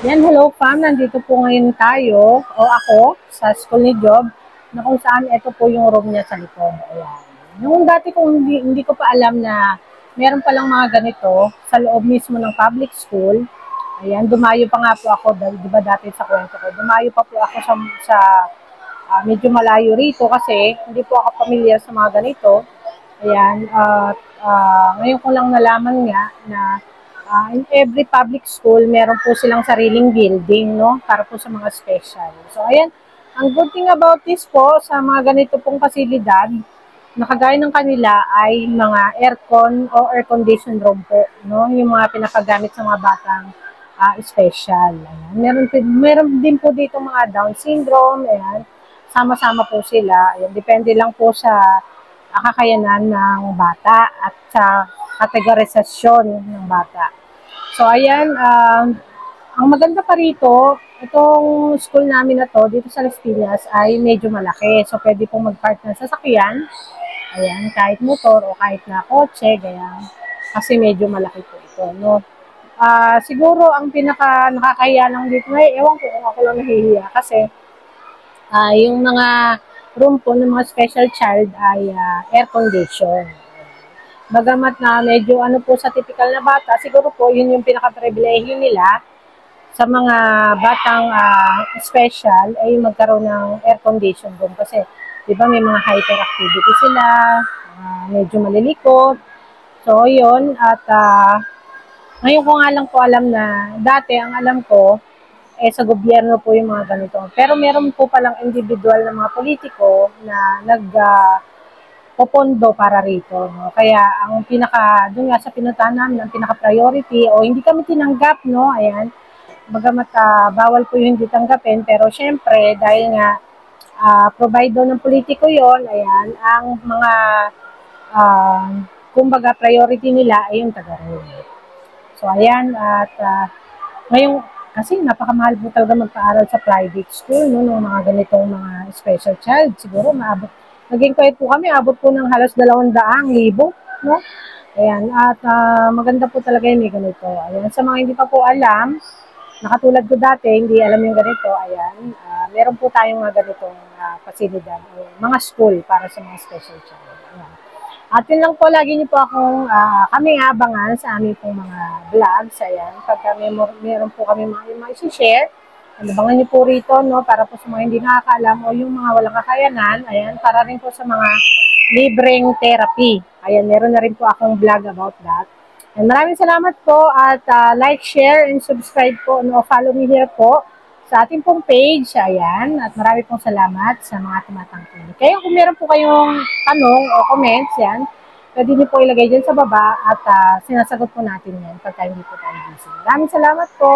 Yan, hello fam, nandito po ngayon tayo, o ako, sa school ni Job, na kung saan ito po yung room niya sa likod. Ayan. Noong dati kung hindi ko pa alam na meron palang mga ganito sa loob mismo ng public school. Ayan, dumayo pa nga po ako, di ba dati sa kwento ko, dumayo pa po ako sa medyo malayo rito kasi hindi po ako pamilyar sa mga ganito. Ayan, at ngayon ko lang nalaman nga na in every public school, meron po silang sariling building, no? Para po sa mga special. So, ayan, ang good thing about this po, sa mga ganito pong pasilidad, nakagaya ng kanila ay mga aircon o air condition room po, no? Yung mga pinakagamit sa mga batang special. Ayan. Meron din po dito mga Down syndrome, ayan. Sama-sama po sila. Ayan, depende lang po sa kakayanan ng bata at sa kategorisasyon ng bata. So, ayan, ang maganda pa rito, itong school namin na to, dito sa Las Piñas, ay medyo malaki. So, pwede pong mag-park ng sasakyan. Ayan, kahit motor o kahit na kotse, ganyan. Kasi medyo malaki po ito, no? Siguro, ang pinaka nakakahiya lang dito, ewan ko kung ako lang nahihiya. Kasi, yung mga room po ng mga special child ay air condition. Bagamat na medyo ano po sa typical na bata, siguro po yun yung pinaka-pribilehiyo nila sa mga batang special ay magkaroon ng air condition room kasi di ba may mga hyperactivity sila, medyo malilikot. So yun at ngayon ko nga lang po alam na dati ang alam ko sa gobyerno po yung mga ganito. Pero meron po palang individual na mga politiko na popondo para rito. No? Kaya ang doon nga sa pinuntahan namin, ang pinaka-priority, o hindi kami tinanggap, no? Ayan, bagamat bawal po yung hindi tanggapin, pero syempre, dahil nga provide ng politiko yon, ayan, ang mga kumbaga priority nila ay yung taga-roon. So, ayan, at ngayong, kasi napakamahal po talaga magpaaral sa private school, no, ng mga ganitong mga special child. Siguro, naging kahit po kami, abot po ng halos 200,000, no? Ayan, at maganda po talaga yung may ganito. Ayan, sa mga hindi pa po alam, nakatulad ko dati, hindi alam yung ganito, ayan, meron po tayong mga ganitong pasilidad, mga school para sa mga special child. Ayan. At yun lang po, lagi niyo po akong kaming abangan sa aming pong mga vlogs, ayan, pagka meron po kami mga isi-share, abangan niyo po rito, no, para po sa mga hindi nakakaalam o yung mga walang kakayanan, ayan, para rin po sa mga libreng therapy. Ayan, meron na rin po akong vlog about that. And maraming salamat po at like, share, and subscribe po, no, follow me here po sa ating pong page, ayan, at marami pong salamat sa mga tumatangkilik. Kaya kung meron po kayong tanong o comments, yan, pwede niyo po ilagay dyan sa baba at sinasagot po natin yan pagka hindi po tayo busy. Maraming salamat po!